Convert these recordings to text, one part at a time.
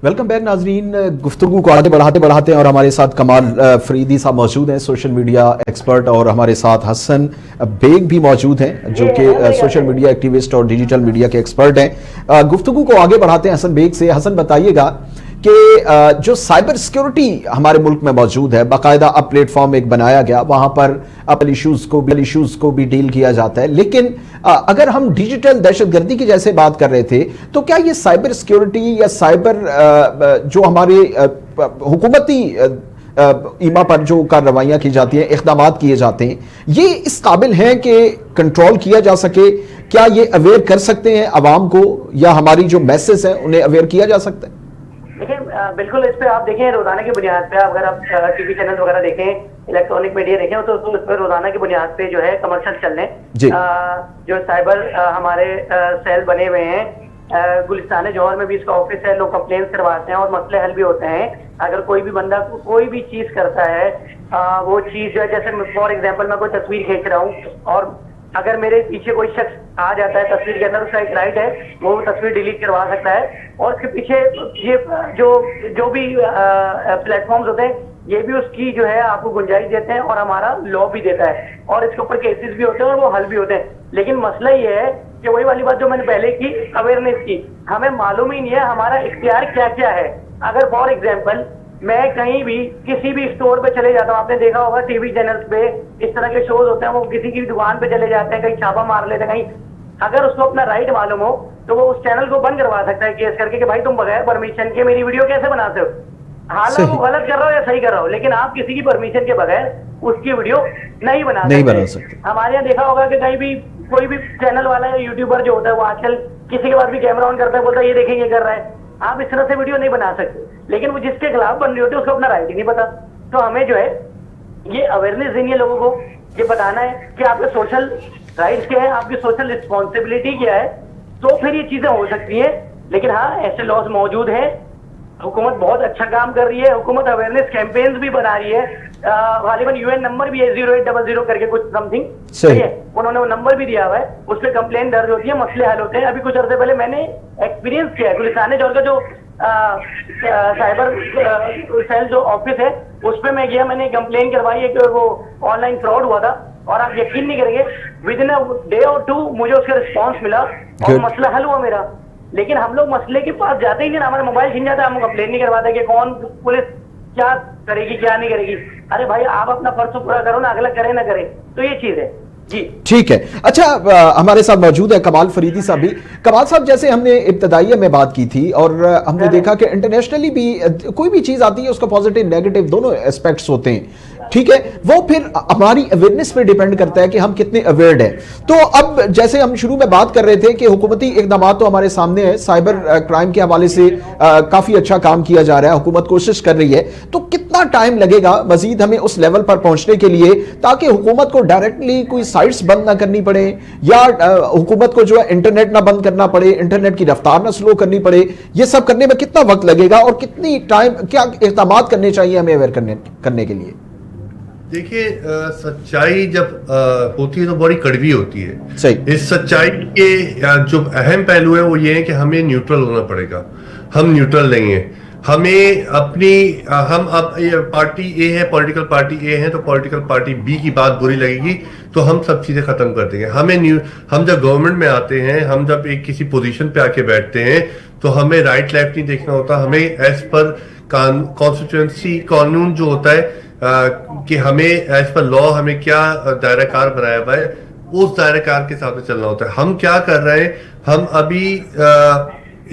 Welcome back नाजरीन। गुफ्तगू को आगे बढ़ाते बढ़ाते और हमारे साथ कमाल फरीदी साहब मौजूद हैं, सोशल मीडिया एक्सपर्ट, और हमारे साथ हसन बेग भी मौजूद हैं जो कि सोशल मीडिया एक्टिविस्ट और डिजिटल मीडिया के एक्सपर्ट हैं। गुफ्तगू को आगे बढ़ाते हैं हसन बेग से। हसन, बताइएगा कि जो साइबर सिक्योरिटी हमारे मुल्क में मौजूद है, बाकायदा अब प्लेटफॉर्म एक बनाया गया, वहां पर अपने इश्यूज को भी डील किया जाता है, लेकिन अगर हम डिजिटल दहशतगर्दी की जैसे बात कर रहे थे, तो क्या ये साइबर सिक्योरिटी या साइबर जो हमारे हुकूमती ईमा पर जो कार्रवाइयां की जाती हैं, इक़दाम किए जाते हैं, ये इस काबिल हैं कि कंट्रोल किया जा सके? क्या ये अवेयर कर सकते हैं आवाम को, या हमारी जो मैसेज है उन्हें अवेयर किया जा सकता है? देखिए, बिल्कुल इस पे आप देखें रोजाना की बुनियाद पे, अगर आप टीवी चैनल वगैरह देखें, इलेक्ट्रॉनिक मीडिया देखें, तो इस पर रोजाना की बुनियाद पे जो है कमर्शियल चल रहे हैं। जो साइबर हमारे सेल बने हुए हैं, गुलिस्तान जौहर में भी इसका ऑफिस है, लोग कंप्लेन करवाते हैं और मसले हल भी होते हैं। अगर कोई भी बंदा कोई भी चीज करता है, वो चीज जो है, जैसे फॉर एग्जाम्पल मैं कोई तस्वीर खींच रहा हूँ और अगर मेरे पीछे कोई शख्स आ जाता है तस्वीर के अंदर, उसका एक राइट है, वो तस्वीर डिलीट करवा सकता है। और उसके पीछे ये जो भी प्लेटफॉर्म्स होते हैं, ये भी उसकी जो है आपको गुंजाइश देते हैं और हमारा लॉ भी देता है, और इसके ऊपर केसेस भी होते हैं और वो हल भी होते हैं। लेकिन मसला ये है कि वही वाली बात जो मैंने पहले की, अवेयरनेस की, हमें मालूम ही नहीं है हमारा इख्तियार क्या क्या है। अगर फॉर एग्जाम्पल मैं कहीं भी किसी भी स्टोर पे चले जाता हूँ, आपने देखा होगा टीवी चैनल्स पे इस तरह के शोज होते हैं, वो किसी की दुकान पे चले जाते हैं, कहीं छापा मार लेते हैं कहीं। अगर उसको अपना राइट मालूम हो तो वो उस चैनल को बंद करवा सकता है केस करके कि भाई तुम बगैर परमिशन के मेरी वीडियो कैसे बनाते हो। हालांकि वो गलत कर रहा हो या सही कर रहा हो, लेकिन आप किसी की परमिशन के बगैर उसकी वीडियो नहीं बना सकते। हमारे यहाँ देखा होगा कि कहीं भी कोई भी चैनल वाला या यूट्यूबर जो होता है, वो आजकल किसी के पास भी कैमरा ऑन करता है, बोलता है ये देखें ये कर रहा है। आप इस तरह से वीडियो नहीं बना सकते, लेकिन वो जिसके खिलाफ बन रही होती है उसको अपना राइट ही नहीं पता। तो हमें जो है ये अवेयरनेस देनी है लोगों को, ये बताना है कि आपके सोशल राइट्स क्या है, आपकी सोशल रिस्पॉन्सिबिलिटी क्या है, तो फिर ये चीजें हो सकती हैं। लेकिन हाँ, ऐसे लॉज मौजूद हैं, हुकूमत बहुत अच्छा काम कर रही है, हुकूमत अवेयरनेस कैंपेन्स भी बना रही है। गालिबन UN नंबर भी है 0800 करके कुछ समथिंग, सही है, उन्होंने वो नंबर भी दिया हुआ है, उस पर कंप्लेन दर्ज होती है, मसले हल होते हैं। अभी कुछ अर्से पहले मैंने एक्सपीरियंस किया है, गुलिस्तान जौहर का जो साइबर सेल जो ऑफिस है, उस पर मैं गया, मैंने कंप्लेन करवाई है कि वो ऑनलाइन फ्रॉड हुआ था, और आप यकीन नहीं करेंगे, विद इन अ डे और 2 मुझे उसका रिस्पॉन्स मिला और मसला हल हुआ मेरा। लेकिन हम लोग मसले के पास जाते ही नहीं, हमारा मोबाइल छीन जाता है, हम कंप्लेन नहीं करवाते कि कौन पुलिस क्या करेगी क्या नहीं करेगी। अरे भाई, आप अपना फर्ज तो पूरा करो ना, अगला करे ना करे, तो ये चीज है जी। ठीक है। अच्छा, हमारे साथ मौजूद है कमाल फरीदी साहब भी। कमाल साहब, जैसे हमने इब्तदाइया में बात की थी और हमने देखा कि इंटरनेशनली भी कोई भी चीज आती है उसका पॉजिटिव नेगेटिव दोनों एस्पेक्ट्स होते हैं, ठीक है, वो फिर हमारी अवेयरनेस पे डिपेंड करता है कि हम कितने अवेयर्ड हैं। तो अब जैसे हम शुरू में बात कर रहे थे कि हुकूमती इक़दाम तो हमारे सामने है, साइबर क्राइम के हवाले से काफी अच्छा काम किया जा रहा है, हुकूमत कोशिश कर रही है, तो कितना टाइम लगेगा मजीद हमें उस लेवल पर पहुंचने के लिए, ताकि हुकूमत को डायरेक्टली कोई साइट्स बंद ना करनी पड़े, या हुकूमत को जो है इंटरनेट ना बंद करना पड़े, इंटरनेट की रफ्तार ना स्लो करनी पड़े? ये सब करने में कितना वक्त लगेगा और कितनी टाइम, क्या इक़दाम करने चाहिए हमें अवेयर करने के लिए? देखिए, सच्चाई जब होती है तो बड़ी कड़वी होती है। सही। इस सच्चाई के जो अहम पहलू है वो ये है कि हमें न्यूट्रल होना पड़ेगा। हम न्यूट्रल नहीं है। हमें अपनी हम अब पार्टी ए है, पॉलिटिकल पार्टी ए है, तो पॉलिटिकल पार्टी बी की बात बुरी लगेगी तो हम सब चीजें खत्म कर देंगे। हम जब गवर्नमेंट में आते हैं, हम जब एक किसी पोजीशन पे आके बैठते हैं, तो हमें राइट लेफ्ट नहीं देखना होता, हमें एज पर कॉन्स्टिट्यूएंसी कानून जो होता है कि हमें एज पर लॉ हमें क्या दायरा कार बनाया हुआ है, उस दायरा कार के साथ में चलना होता है। हम क्या कर रहे हैं, हम अभी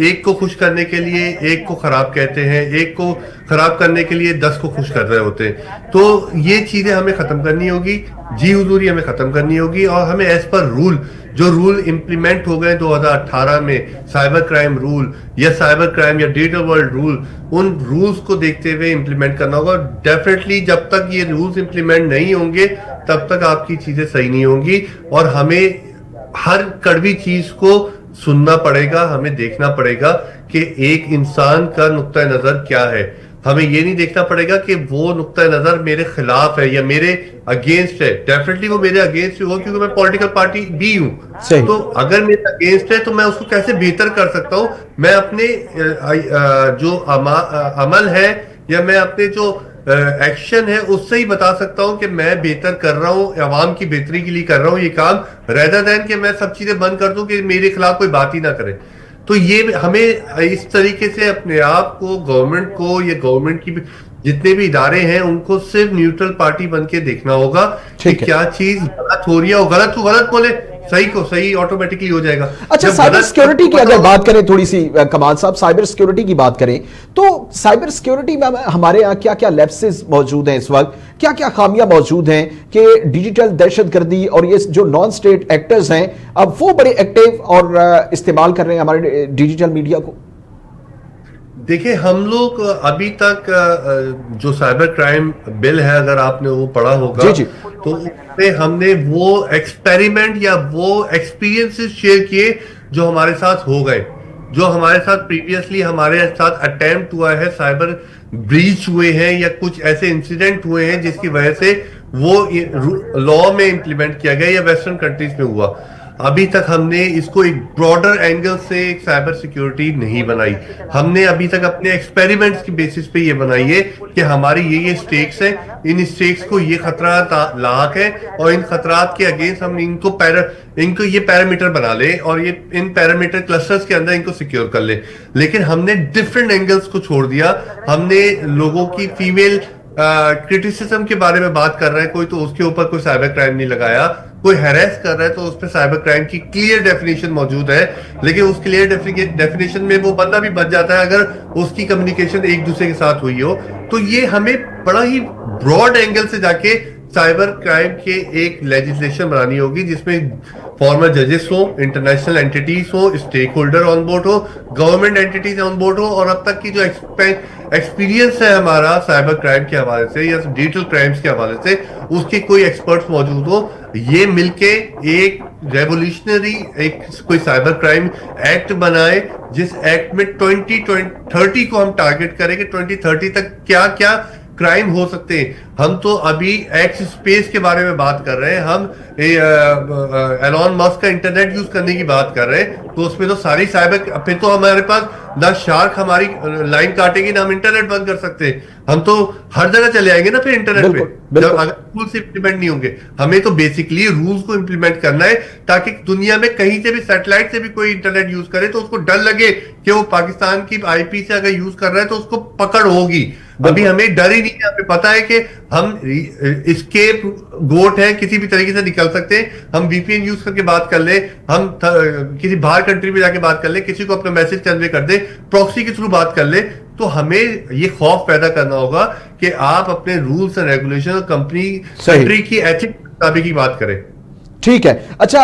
एक को खुश करने के लिए एक को खराब कहते हैं, एक को खराब करने के लिए 10 को खुश कर रहे होते हैं। तो ये चीजें हमें खत्म करनी होगी, जी हुजूरी हमें खत्म करनी होगी, और हमें एज पर रूल, जो रूल इंप्लीमेंट हो गए 2018 में, साइबर क्राइम रूल या साइबर क्राइम या डिजिटल वर्ल्ड रूल, उन रूल्स को देखते हुए इंप्लीमेंट करना होगा। डेफिनेटली जब तक ये रूल्स इंप्लीमेंट नहीं होंगे तब तक आपकी चीजें सही नहीं होंगी, और हमें हर कड़वी चीज को सुनना पड़ेगा, हमें देखना पड़ेगा कि एक इंसान का नुक्ता नजर क्या है। हमें ये नहीं देखना पड़ेगा कि वो नुक्ता नजर मेरे खिलाफ है या मेरे अगेंस्ट है। डेफिनेटली वो मेरे अगेंस्ट होगा क्योंकि मैं पॉलिटिकल पार्टी भी हूं। तो अगर मेरे अगेंस्ट है तो मैं उसको कैसे बेहतर कर सकता हूं, मैं अपने जो अमल है या मैं अपने जो एक्शन है उससे ही बता सकता हूं कि मैं बेहतर कर रहा हूं, अवाम की बेहतरी के लिए कर रहा हूं ये काम, रेदर देन कि मैं सब चीजें बंद कर दूं कि मेरे खिलाफ कोई बात ही ना करे। तो ये हमें इस तरीके से अपने आप को, गवर्नमेंट को या गवर्नमेंट की जितने भी इदारे हैं उनको सिर्फ न्यूट्रल पार्टी बन के देखना होगा कि क्या चीज गलत हो रही है, और गलत को गलत बोले, सही को सही ऑटोमेटिकली हो जाएगा। अच्छा, साइबर सिक्योरिटी की अगर बात करें थोड़ी सी कमाल साहब, साइबर सिक्योरिटी की बात करें तो साइबर सिक्योरिटी में हमारे यहाँ क्या क्या लैप्सेस मौजूद हैं इस वक्त, क्या क्या खामियां मौजूद हैं कि डिजिटल दहशतगर्दी और ये जो नॉन स्टेट एक्टर्स हैं अब वो बड़े एक्टिव और इस्तेमाल कर रहे हैं हमारे डिजिटल मीडिया को? देखिए, हम लोग अभी तक जो साइबर क्राइम बिल है अगर आपने वो पढ़ा होगा तो उसमें हमने वो एक्सपेरिमेंट या वो एक्सपीरियंसेस शेयर किए जो हमारे साथ हो गए, जो हमारे साथ प्रीवियसली हमारे साथ अटेम्प्ट हुआ है, साइबर ब्रीच हुए हैं या कुछ ऐसे इंसिडेंट हुए हैं जिसकी वजह से वो लॉ में इंप्लीमेंट किया गया या वेस्टर्न कंट्रीज में हुआ। अभी तक हमने इसको एक ब्रॉडर एंगल से एक साइबर सिक्योरिटी नहीं बनाई। हमने अभी तक अपने एक्सपेरिमेंट्स की बेसिस पे ये बनाई है कि हमारी ये स्टेक्स हैं, इन स्टेक्स को ये खतरा लाक है और इन खतरात के अगेंस्ट हम इनको ये पैरामीटर बना ले और ये इन पैरामीटर क्लस्टर्स के अंदर इनको सिक्योर कर ले। लेकिन हमने डिफरेंट एंगल्स को छोड़ दिया। हमने लोगों की फीमेल क्रिटिसिज्म के बारे में बात कर रहा है कोई, तो उसके ऊपर कोई साइबर क्राइम नहीं लगाया। कोई हैरेस कर रहा है तो उस पर साइबर क्राइम की क्लियर डेफिनेशन मौजूद है, लेकिन उस क्लियर डेफिनेशन में वो बंदा भी बच जाता है अगर उसकी कम्युनिकेशन एक दूसरे के साथ हुई हो। तो ये हमें बड़ा ही ब्रॉड एंगल से जाके साइबर क्राइम के एक लेजिस्लेशन बनानी होगी जिसमें फॉर्मर जजेस हो, इंटरनेशनल एंटिटीज हो, स्टेक होल्डर ऑन बोर्ड हो, गवर्नमेंट एंटिटीज ऑन बोर्ड हो, और अब तक की जो एक्सपीरियंस है हमारा साइबर क्राइम के हवाले से या डिजिटल क्राइम्स के हवाले से उसके कोई एक्सपर्ट्स मौजूद हो। ये मिलके एक रेवोल्यूशनरी एक कोई साइबर क्राइम एक्ट बनाए जिस एक्ट में 2030 को हम टारगेट करें कि 2030 तक क्या क्या क्राइम हो सकते हैं। हम तो अभी एक्स स्पेस के बारे में बात कर रहे हैं, हम एलॉन मस्क का इंटरनेट यूज करने की बात कर रहे हैं, तो उसमें तो सारी साइबर, फिर तो हमारे पास ना शार्क हमारी लाइन काटेगी ना हम इंटरनेट बंद कर सकते। हम तो हर जगह चले आएंगे ना फिर इंटरनेट पे, जब अगर रूल्स इंप्लीमेंट नहीं होंगे। हमें तो बेसिकली रूल्स को इंप्लीमेंट करना है ताकि दुनिया में कहीं से भी सैटेलाइट से भी कोई इंटरनेट यूज करे तो उसको डर लगे कि वो पाकिस्तान की आईपी से अगर यूज कर रहा है तो उसको पकड़ होगी। अभी हमें डर ही नहीं है, हमें पता है कि हम एस्केप गोट है, किसी भी तरीके से निकल सकते हैं। हम वीपीएन यूज करके बात कर ले, हम किसी बाहर कंट्री में जाके बात कर ले, किसी को अपना मैसेज कन्वे कर दे, प्रॉक्सी के थ्रू बात कर ले, तो हमें ये खौफ पैदा करना होगा कि आप अपने रूल्स एंड रेगुलेशन और कंट्री की एथिक के मुताबिक की बात करें। ठीक है। अच्छा,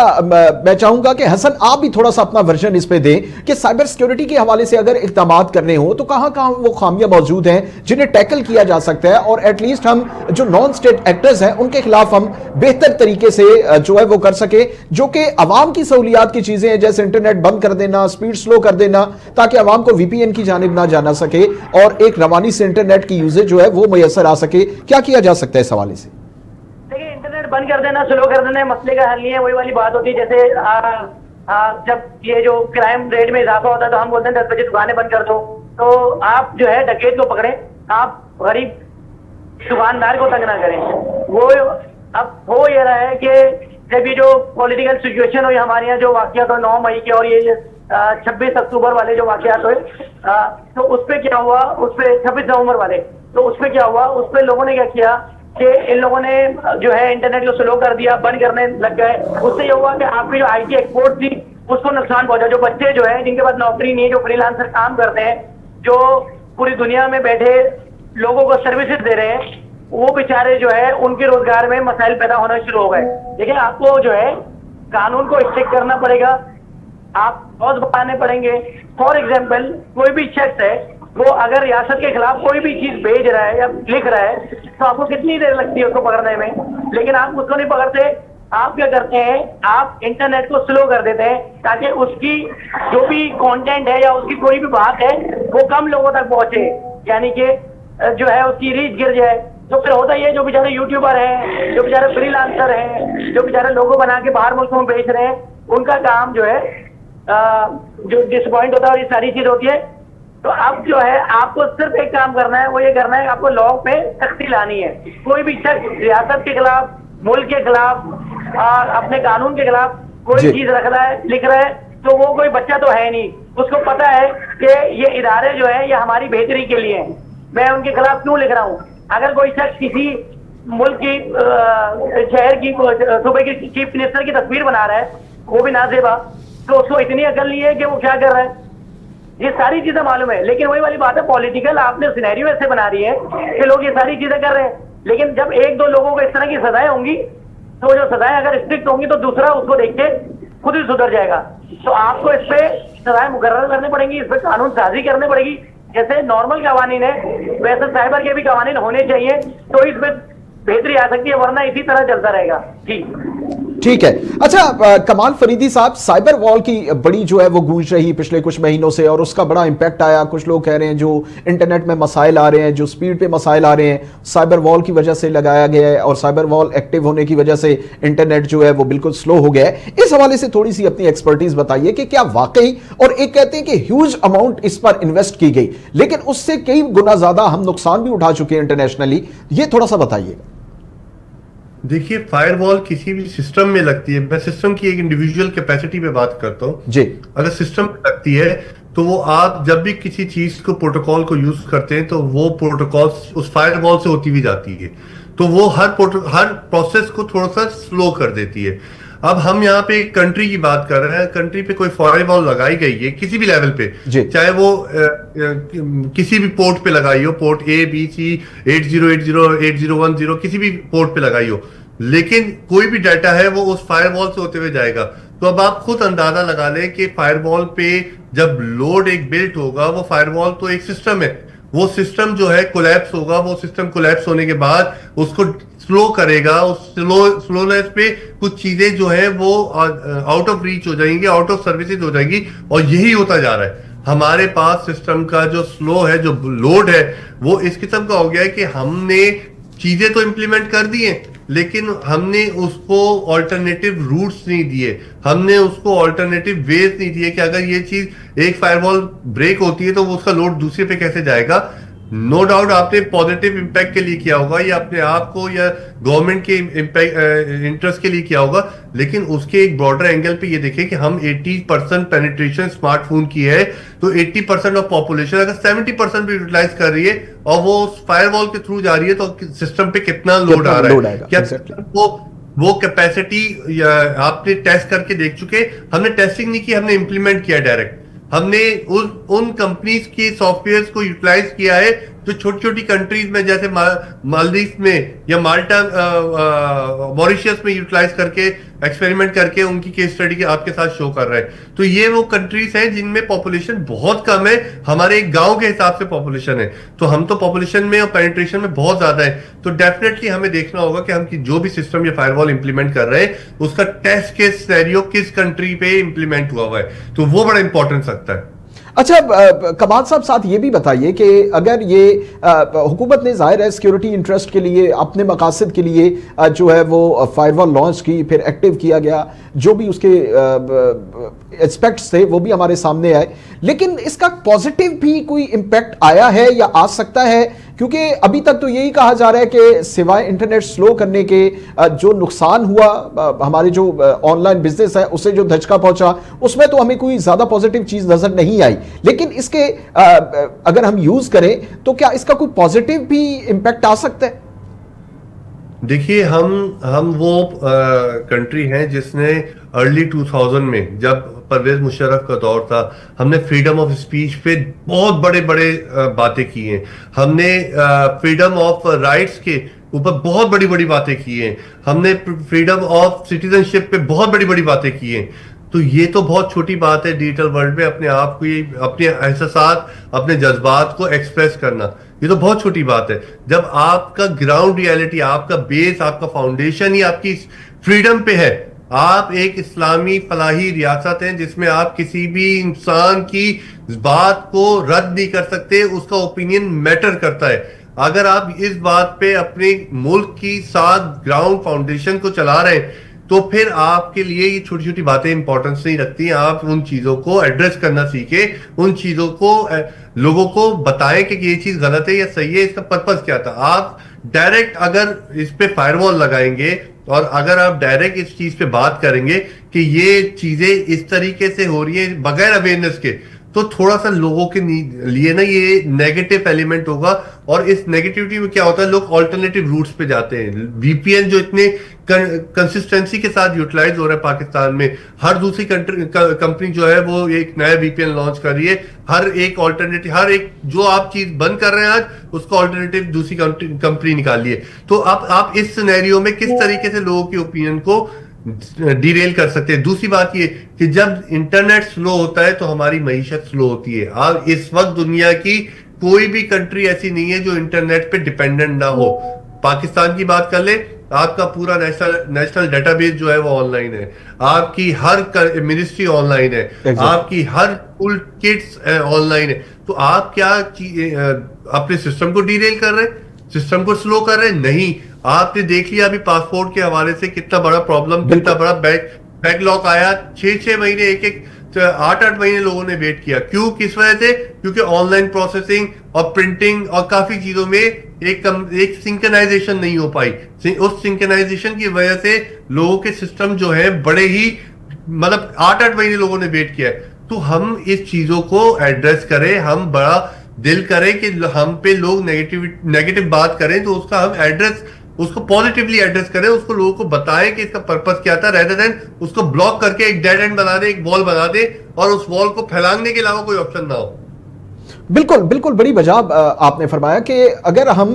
मैं चाहूंगा कि हसन आप भी थोड़ा सा अपना वर्जन इस पे दें कि साइबर सिक्योरिटी के हवाले से अगर इक़दाम करने हो तो कहां कहां वो खामियां मौजूद हैं जिन्हें टैकल किया जा सकता है, और एटलीस्ट हम जो नॉन स्टेट एक्टर्स हैं उनके खिलाफ हम बेहतर तरीके से जो है वो कर सके, जो कि अवाम की सहूलियात की चीजें हैं, जैसे इंटरनेट बंद कर देना, स्पीड स्लो कर देना, ताकि अवाम को वीपीएन की जानिब ना जाना सके और एक रवानी से इंटरनेट की यूजेज जो है वो मैसर आ सके। क्या किया जा सकता है इस हवाले से? बंद कर देना, स्लो कर देना मसले का हल नहीं है। वही वाली बात होती है जैसे जब ये जो क्राइम रेट में इजाफा होता है तो हम बोलते हैं 10 बजे दुकानें बंद कर दो, तो आप जो है डकैत को पकड़े, आप गरीब दुकानदार को तंग ना करें। वो अब हो ये रहा है कि जब ये जो पॉलिटिकल सिचुएशन हुई हमारे यहाँ, जो वाकयात हुए 9 मई के और ये 26 अक्टूबर वाले जो वाकयात हुए, तो उस पर क्या हुआ, उस पर 26 नवंबर वाले, तो उस पर क्या हुआ, उस पर लोगों ने क्या किया कि इन लोगों ने जो है इंटरनेट को स्लो कर दिया, बंद करने लग गए। उससे ये हुआ कि आपकी जो आईटी एक्सपोर्ट थी उसको नुकसान पहुंचा। जो बच्चे जो है जिनके पास नौकरी नहीं है, जो फ्रीलांसर काम करते हैं, जो पूरी दुनिया में बैठे लोगों को सर्विसेज दे रहे हैं, वो बेचारे जो है उनके रोजगार में मसाइल पैदा होना शुरू हो गए। देखिए, आपको जो है कानून को स्ट्रिक्ट करना पड़ेगा, आप लॉज बनाने पड़ेंगे। फॉर एग्जाम्पल, कोई भी शख्स है वो अगर रियासत के खिलाफ कोई भी चीज भेज रहा है या लिख रहा है तो आपको कितनी देर लगती है उसको पकड़ने में, लेकिन आप उसको नहीं पकड़ते। आप क्या करते हैं, आप इंटरनेट को स्लो कर देते हैं ताकि उसकी जो भी कंटेंट है या उसकी कोई भी बात है वो कम लोगों तक पहुंचे। यानी कि जो है उसकी रीच गिर जाए। तो फिर होता ये, जो बेचारे यूट्यूबर हैं, जो बेचारे फ्रीलांसर हैं, जो बेचारे लोगो बना के बाहर मुल्कों में बेच रहे हैं, उनका काम जो है जो डिसअपॉइंट होता है और ये सारी चीज होती है। तो अब जो है आपको सिर्फ एक काम करना है, वो ये करना है आपको लॉ पे सख्ती लानी है। कोई भी शख्स रियासत के खिलाफ, मुल्क के खिलाफ, अपने कानून के खिलाफ कोई चीज रख रहा है, लिख रहा है, तो वो कोई बच्चा तो है नहीं, उसको पता है कि ये इदारे जो है ये हमारी बेहतरी के लिए हैं, मैं उनके खिलाफ क्यों लिख रहा हूँ। अगर कोई शख्स किसी मुल्क की शहर की सूबे की चीफ मिनिस्टर की तस्वीर बना रहा है, वो भी नाजेबा, तो उसको इतनी अकल नहीं है कि वो क्या कर रहा है। ये सारी चीजें मालूम है, लेकिन वही वाली बात है, पॉलिटिकल आपने सिनेरियो ऐसे बना रही है कि लोग ये सारी चीजें कर रहे हैं। लेकिन जब एक दो लोगों को इस तरह की सजाएं होंगी, तो जो सजाएं अगर स्ट्रिक्ट होंगी तो दूसरा उसको देख के खुद ही सुधर जाएगा। तो आपको इस पे सजाएं मुकर्रर करनी पड़ेंगी, इस पे कानून साजी करनी पड़ेगी। जैसे नॉर्मल कवानीन है वैसे साइबर के भी कवानीन होने चाहिए, तो इसमें बेहतरी आ सकती है, वरना इसी तरह चलता रहेगा। जी ठीक है। अच्छा कमाल फरीदी साहब, साइबर वॉल की बड़ी जो है वो गूंज रही पिछले कुछ महीनों से और उसका बड़ा इंपैक्ट आया। कुछ लोग कह रहे हैं जो इंटरनेट में मसाइल आ रहे हैं, जो स्पीड पे मसाइल आ रहे हैं, साइबर वॉल की वजह से लगाया गया है और साइबर वॉल एक्टिव होने की वजह से इंटरनेट जो है वो बिल्कुल स्लो हो गया है। इस हवाले से थोड़ी सी अपनी एक्सपर्टीज बताइए कि क्या वाकई, और एक कहते हैं कि ह्यूज अमाउंट इस पर इन्वेस्ट की गई, लेकिन उससे कई गुना ज्यादा हम नुकसान भी उठा चुके हैं इंटरनेशनली, ये थोड़ा सा बताइएगा। देखिए, फायरवॉल किसी भी सिस्टम में लगती है, मैं सिस्टम की एक इंडिविजुअल कैपेसिटी पे बात करता हूं जी। अगर सिस्टम में लगती है तो वो आप जब भी किसी चीज को, प्रोटोकॉल को यूज करते हैं, तो वो प्रोटोकॉल उस फायरवॉल से होती हुई जाती है, तो वो हर प्रोसेस को थोड़ा सा स्लो कर देती है। अब हम यहाँ पे एक कंट्री की बात कर रहे हैं, कंट्री पे कोई फायरवॉल लगाई गई है किसी भी लेवल पे, चाहे वो किसी भी पोर्ट पे लगाई हो, पोर्ट ABC 8080 8010 किसी भी पोर्ट पे लगाई हो, लेकिन कोई भी डाटा है वो उस फायरवॉल से होते हुए जाएगा। तो अब आप खुद अंदाजा लगा लें कि फायरवॉल पे जब लोड एक बिल्ट होगा, वो फायरवॉल तो एक सिस्टम है, वो सिस्टम जो है कोलैप्स होगा, वो सिस्टम कोलैप्स होने के बाद उसको स्लो करेगा, उस स्लोनेस पे कुछ चीजें जो है वो आउट ऑफ रीच हो जाएंगी, आउट ऑफ सर्विसेज हो जाएंगी, और यही होता जा रहा है। हमारे पास सिस्टम का जो स्लो है, जो लोड है, वो इस किस्म का हो गया है कि हमने चीजें तो इंप्लीमेंट कर दी हैं, लेकिन हमने उसको ऑल्टरनेटिव रूट्स नहीं दिए, हमने उसको ऑल्टरनेटिव वेज नहीं दिए कि अगर ये चीज एक फायरवॉल ब्रेक होती है तो वो उसका लोड दूसरे पे कैसे जाएगा। नो डाउट आपने पॉजिटिव इंपैक्ट के लिए किया होगा, या अपने आप को या गवर्नमेंट के इंटरेस्ट के लिए किया होगा, लेकिन उसके एक ब्रॉडर एंगल पे ये देखें कि हम 80% पेनिट्रेशन स्मार्टफोन की है, तो 80% ऑफ पॉपुलेशन अगर 70% भी यूटिलाइज कर रही है और वो फायरवॉल के थ्रू जा रही है, तो सिस्टम पे कितना लोड आ रहा है, क्या वो कैपेसिटी आपने टेस्ट करके देख चुके। हमने टेस्टिंग नहीं की, हमने इंप्लीमेंट किया डायरेक्ट। हमने उन कंपनीज के सॉफ्टवेयर्स को यूटिलाइज किया है जो छोटी छोटी कंट्रीज में, जैसे मालदीव में या माल्टा, मॉरिशस में यूटिलाइज करके, एक्सपेरिमेंट करके उनकी केस स्टडी आपके साथ शो कर रहे हैं। तो ये वो कंट्रीज हैं जिनमें पॉपुलेशन बहुत कम है, हमारे एक गांव के हिसाब से पॉपुलेशन है, तो हम तो पॉपुलेशन में और पेनिट्रेशन में बहुत ज्यादा है। तो डेफिनेटली हमें देखना होगा कि हम जो भी सिस्टम या फायरवॉल इंप्लीमेंट कर रहे हैं, उसका टेस्ट केस सिनेरियो किस कंट्री पे इंप्लीमेंट हुआ हुआ है, तो वो बड़ा इंपॉर्टेंस रखता है। अच्छा कमाल साहब, साथ ये भी बताइए कि अगर ये हुकूमत ने जाहिर है सिक्योरिटी इंटरेस्ट के लिए, अपने मकासद के लिए जो है वो फायरवॉल लॉन्च की, फिर एक्टिव किया गया, जो भी उसके एस्पेक्ट्स थे वो भी हमारे सामने आए, लेकिन इसका पॉजिटिव भी कोई इम्पैक्ट आया है या आ सकता है? क्योंकि अभी तक तो यही कहा जा रहा है कि सिवाय इंटरनेट स्लो करने के जो नुकसान हुआ, हमारे जो ऑनलाइन बिजनेस है उसे जो धचका पहुंचा, उसमें तो हमें कोई ज्यादा पॉजिटिव चीज नजर नहीं आई, लेकिन इसके अगर हम यूज करें तो क्या इसका कोई पॉजिटिव भी इंपैक्ट आ सकता है? देखिए, हम वो कंट्री हैं जिसने अर्ली 2000 में, जब परवेज मुशर्रफ का दौर था, हमने फ्रीडम ऑफ स्पीच पे बहुत बड़े बड़े बातें की हैं, हमने फ्रीडम ऑफ राइट्स के ऊपर बहुत बड़ी बड़ी बातें की हैं, हमने फ्रीडम ऑफ सिटीजनशिप पे बहुत बड़ी बड़ी बातें की हैं। तो ये तो बहुत छोटी बात है डिजिटल वर्ल्ड में अपने आप को, अपने एहसासात, अपने जज्बात को एक्सप्रेस करना, ये तो बहुत छोटी बात है। जब आपका ग्राउंड रियलिटी, आपका बेस, आपका फाउंडेशन ही आपकी फ्रीडम पे है, आप एक इस्लामी फलाही रियासत हैं जिसमें आप किसी भी इंसान की बात को रद्द नहीं कर सकते, उसका ओपिनियन मैटर करता है। अगर आप इस बात पे अपने मुल्क की साथ ग्राउंड फाउंडेशन को चला रहे हैं तो फिर आपके लिए ये छोटी छोटी बातें इंपॉर्टेंस नहीं रखती। आप उन चीजों को एड्रेस करना सीखे, उन चीजों को लोगों को बताएं कि ये चीज गलत है या सही है, इसका पर्पस क्या था। आप डायरेक्ट अगर इस पे फायरवॉल लगाएंगे और अगर आप डायरेक्ट इस चीज पे बात करेंगे कि ये चीजें इस तरीके से हो रही है बगैर अवेयरनेस के, तो थोड़ा सा लोगों के लिए ना ये नेगेटिव एलिमेंट होगा। और इस नेगेटिविटी में क्या होता है, लोग ऑल्टरनेटिव रूट्स पे जाते हैं। वीपीएन जो इतने कंसिस्टेंसी के साथ यूटिलाइज हो रहा है पाकिस्तान में, हर दूसरी कंपनी जो है वो एक नया वीपीएन लॉन्च कर रही है। हर एक ऑल्टरनेटिव, हर एक जो आप चीज बंद कर रहे हैं आज, उसका ऑल्टरनेटिव दूसरी कंपनी निकाली है। तो आप इस सिनेरियो में किस तरीके से लोगों की ओपिनियन को डिरेल कर सकते हैं। दूसरी बात ये कि जब इंटरनेट स्लो होता है तो हमारी मईशत स्लो होती है। और इस वक्त दुनिया की कोई भी कंट्री ऐसी नहीं है जो इंटरनेट पे डिपेंडेंट ना हो। पाकिस्तान की बात कर ले, आपका पूरा नेशनल डेटाबेस जो है वो ऑनलाइन है, आपकी हर मिनिस्ट्री ऑनलाइन है, आपकी हर स्कूल किट्स ऑनलाइन है। तो आप क्या अपने सिस्टम को डिरेल कर रहे हैं, सिस्टम को स्लो कर रहे हैं? नहीं। आपने देख लिया अभी पासपोर्ट के हवाले से कितना बड़ा प्रॉब्लम, कितना बड़ा बैकलॉग आया। 6-6 महीने, 8-8 महीने लोगों ने वेट किया। क्यों, किस वजह से? क्योंकि ऑनलाइन प्रोसेसिंग और प्रिंटिंग और काफी चीजों में एक सिंक्रनाइजेशन नहीं हो पाई। उस सिंक्रनाइजेशन की वजह से लोगों के सिस्टम जो है बड़े ही, मतलब 8-8 महीने लोगों ने वेट किया है। तो हम इस चीजों को एड्रेस करें, हम बड़ा दिल करें कि हम पे लोग नेगेटिव बात करें तो उसका हम एड्रेस, उसको पॉजिटिवली एड्रेस करें, उसको लोगों को बताएं कि इसका पर्पस क्या था, रेदर देन उसको ब्लॉक करके एक डेड एंड बना दे, एक वॉल बना दे और उस वॉल को फैलाने के अलावा कोई ऑप्शन ना हो। बिल्कुल बिल्कुल, बड़ी वजह आपने फरमाया कि अगर हम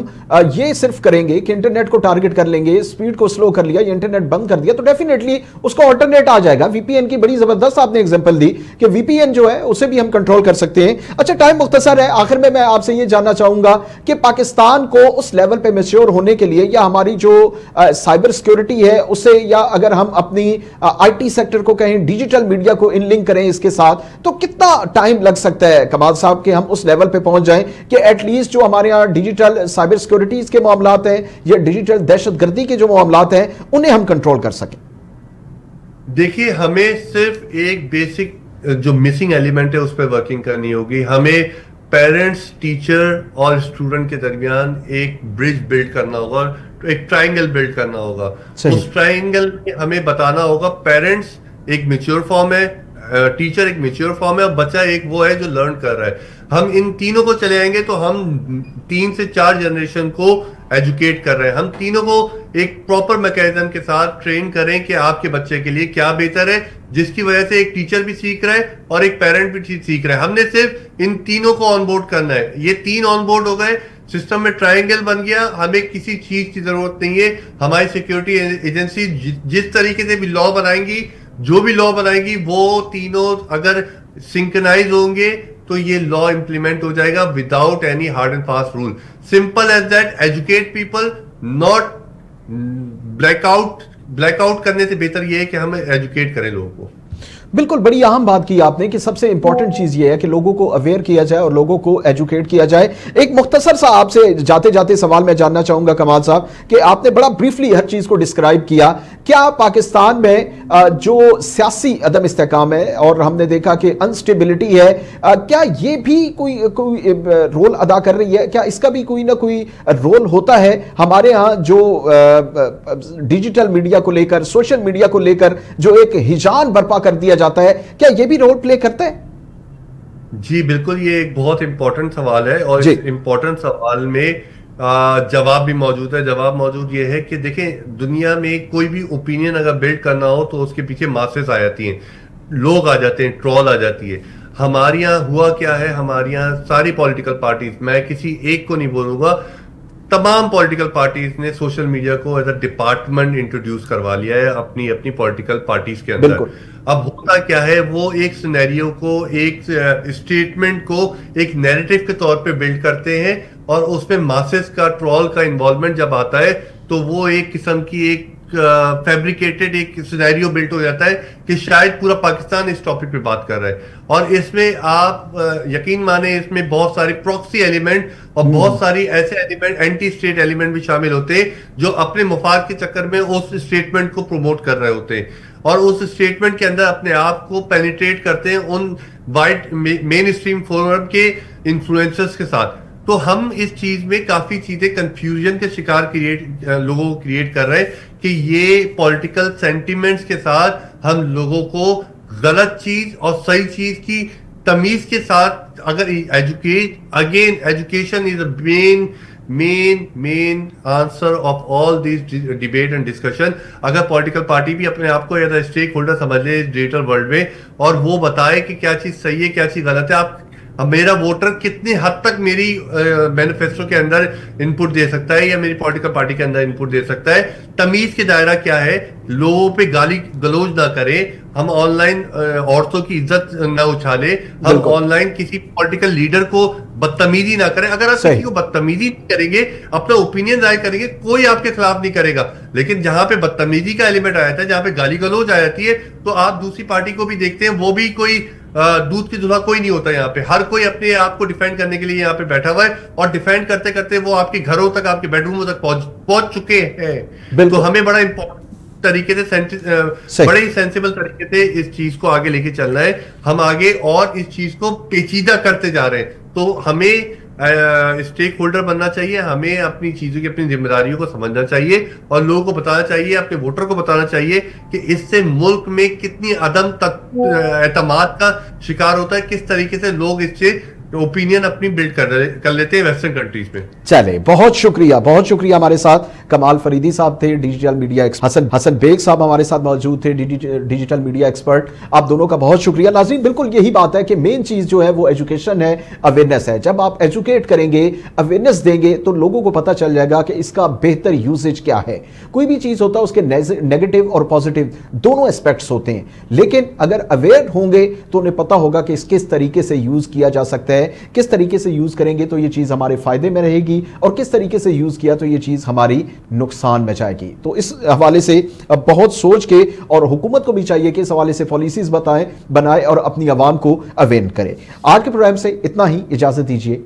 ये सिर्फ करेंगे कि इंटरनेट को टारगेट कर लेंगे, स्पीड को स्लो कर लिया, ये इंटरनेट बंद कर दिया, तो डेफिनेटली उसका ऑल्टरनेट आ जाएगा। वीपीएन की बड़ी जबरदस्त आपने एग्जांपल दी कि वीपीएन जो है उसे भी हम कंट्रोल कर सकते हैं। अच्छा, टाइम मुख्तसर है, आखिर में मैं आपसे ये जानना चाहूंगा कि पाकिस्तान को उस लेवल पे मैच्योर होने के लिए, या हमारी जो साइबर सिक्योरिटी है उसे, या अगर हम अपनी आईटी सेक्टर को कहें, डिजिटल मीडिया को इन लिंक करें इसके साथ, तो कितना टाइम लग सकता है कमाल साहब कि हम उस लेवल पे पहुंच जाएं कि एटलीस्ट जो हमारे यहां डिजिटल साइबर सिक्योरिटीज के मामलात हैं या डिजिटल दहशतगर्दी के जो मामलात हैं उन्हें हम कंट्रोल कर सकें? देखिए, हमें सिर्फ एक बेसिक जो मिसिंग एलिमेंट है उस पर वर्किंग करनी होगी। हमें पेरेंट्स, टीचर और स्टूडेंट के दरमियान एक ब्रिज बिल्ड करना होगा, एक ट्राइंगल बिल्ड करना होगा। उस ट्राइंगल में हमें बताना होगा पेरेंट्स एक मैच्योर फॉर्म है, टीचर एक मैच्योर फॉर्म है और बच्चा एक वो है जो लर्न कर रहा है। हम इन तीनों को चले आएंगे तो हम 3 से 4 जनरेशन को एजुकेट कर रहे हैं। हम तीनों को एक प्रॉपर मैकेनिज्म के साथ ट्रेन करें कि आपके बच्चे के लिए क्या बेहतर है, जिसकी वजह से एक टीचर भी सीख रहा है और एक पेरेंट भी सीख रहा है। हमने सिर्फ इन तीनों को ऑनबोर्ड करना है। ये 3 ऑनबोर्ड हो गए, सिस्टम में ट्रायंगल बन गया। हमें किसी चीज की जरूरत नहीं है। हमारी सिक्योरिटी एजेंसी जिस तरीके से भी लॉ बनाएंगी, जो भी लॉ बनाएगी, वो तीनों अगर सिंक्रनाइज होंगे तो ये लॉ इंप्लीमेंट हो जाएगा without any hard and fast rule. Simple as that. Educate people, not blackout करने से बेहतर ये है कि हम एजुकेट करें लोगों को। बिल्कुल, बड़ी अहम बात की आपने कि सबसे इंपॉर्टेंट चीज ये है कि लोगों को अवेयर किया जाए और लोगों को एजुकेट किया जाए। एक मुख्तसर सा आपसे जाते जाते सवाल मैं जानना चाहूंगा कमाल साहब कि आपने बड़ा ब्रीफली हर चीज को डिस्क्राइब किया। क्या पाकिस्तान में जो सियासी अदम इस्तेकाम है और हमने देखा कि अनस्टेबिलिटी है, क्या ये भी कोई रोल अदा कर रही है? क्या इसका भी कोई ना कोई रोल होता है हमारे यहाँ जो डिजिटल मीडिया को लेकर, सोशल मीडिया को लेकर जो एक हिजान बर्पा कर दिया जाता है, क्या ये भी रोल प्ले करता है? जी बिल्कुल, ये एक बहुत इंपॉर्टेंट सवाल है और इस इंपॉर्टेंट सवाल में जवाब भी मौजूद है। जवाब मौजूद ये है कि देखें, दुनिया में कोई भी ओपिनियन अगर बिल्ड करना हो तो उसके पीछे मासेस आ जाती हैं, लोग आ जाते हैं, ट्रोल आ जाती है। हमारे यहाँ हुआ क्या है, हमारे यहाँ सारी पॉलिटिकल पार्टीज, मैं किसी एक को नहीं बोलूंगा, तमाम पॉलिटिकल पार्टीज ने सोशल मीडिया को एज अ डिपार्टमेंट इंट्रोड्यूस करवा लिया है अपनी अपनी पॉलिटिकल पार्टीज के अंदर। अब होता क्या है, वो एक सिनेरियो को, एक स्टेटमेंट को एक नैरेटिव के तौर पे बिल्ड करते हैं और उसमें मासेस का, ट्रोल का इन्वॉल्वमेंट जब आता है तो वो एक किस्म की एक फैब्रिकेटेड एक सिनेरियो बिल्ट हो जाता है कि शायद पूरा पाकिस्तान इस टॉपिक पे बात कर रहा है, और इसमें आप यकीन माने इसमें बहुत सारे प्रॉक्सी एलिमेंट और बहुत सारी ऐसे एलिमेंट, एंटी स्टेट एलिमेंट भी शामिल होते हैं जो अपने मुफाद के चक्कर में उस स्टेटमेंट को प्रमोट कर रहे होते हैं और उस स्टेटमेंट के अंदर अपने आप को पेनिट्रेट करते हैं उन वाइड मेन स्ट्रीम फोरम के इन्फ्लुएंसर्स के साथ। तो हम इस चीज में काफी चीजें कंफ्यूजन के शिकार लोगों को क्रिएट कर रहे हैं कि ये पॉलिटिकल सेंटिमेंट्स के साथ हम लोगों को गलत चीज और सही चीज की तमीज के साथ अगर education is a main answer of all this debate and discussion. अगर पॉलिटिकल पार्टी भी अपने आप को एज अ स्टेक होल्डर समझ ले इस डिजिटल वर्ल्ड में और वो बताए कि क्या चीज सही है क्या चीज गलत है, अब मेरा वोटर कितनी हद तक मेरी मैनिफेस्टो के अंदर इनपुट दे सकता है या मेरी पॉलिटिकल पार्टी के अंदर इनपुट दे सकता है, तमीज के दायरा क्या है, लोगों पे गाली गलौज ना करे, हम ऑनलाइन औरतों की इज्जत ना उछाले, हम ऑनलाइन किसी पॉलिटिकल लीडर को बदतमीजी ना करें। अगर आप किसी को बदतमीजी करेंगे, अपना ओपिनियन जाहिर करेंगे, कोई आपके खिलाफ नहीं करेगा, लेकिन जहां पे बदतमीजी का एलिमेंट आया था, जहां पे गाली गलौज आ जाती है, तो आप दूसरी पार्टी को भी देखते हैं, वो भी कोई दूध की दुल्हा कोई नहीं होता यहाँ पे, हर कोई अपने आप को डिफेंड करने के लिए यहाँ पे बैठा हुआ है और डिफेंड करते करते वो आपके घरों तक, आपके बेडरूमों तक पहुंच चुके हैं। तो हमें बड़ा इंपॉर्टेंट तरीके से बड़े ही सेंसिबल तरीके से इस चीज को आगे लेके चलना है। हम आगे और इस चीज को पेचीदा करते जा रहे हैं, तो हमें स्टेक होल्डर बनना चाहिए, हमें अपनी चीजों की अपनी जिम्मेदारियों को समझना चाहिए और लोगों को बताना चाहिए, अपने वोटर को बताना चाहिए कि इससे मुल्क में कितनी अदम एतमाद का शिकार होता है, किस तरीके से लोग इससे ओपिनियन अपनी बिल्ड कर लेते हैं वेस्टर्न कंट्रीज में। चले, बहुत शुक्रिया हमारे साथ कमाल फरीदी साहब थे, डिजिटल मीडिया हसन बेग साहब हमारे साथ मौजूद थे, डिजिटल मीडिया एक्सपर्ट। आप दोनों का बहुत शुक्रिया। नाज़रीन, बिल्कुल यही बात है कि मेन चीज जो है वो एजुकेशन है, अवेयरनेस है। जब आप एजुकेट करेंगे, अवेयरनेस देंगे, तो लोगों को पता चल जाएगा कि इसका बेहतर यूजेज क्या है। कोई भी चीज होता है उसके नेगेटिव और पॉजिटिव दोनों एस्पेक्ट्स होते हैं, लेकिन अगर अवेयर होंगे तो उन्हें पता होगा कि किस तरीके से यूज किया जा सकता है, किस तरीके से यूज करेंगे तो ये चीज हमारे फायदे में रहेगी और किस तरीके से यूज किया तो ये चीज हमारी नुकसान में जाएगी। तो इस हवाले से अब बहुत सोच के, और हुकूमत को भी चाहिए कि इस हवाले से पॉलिसीज बनाए और अपनी आवाम को अवेयर करें। आज के प्रोग्राम से इतना ही, इजाजत दीजिए।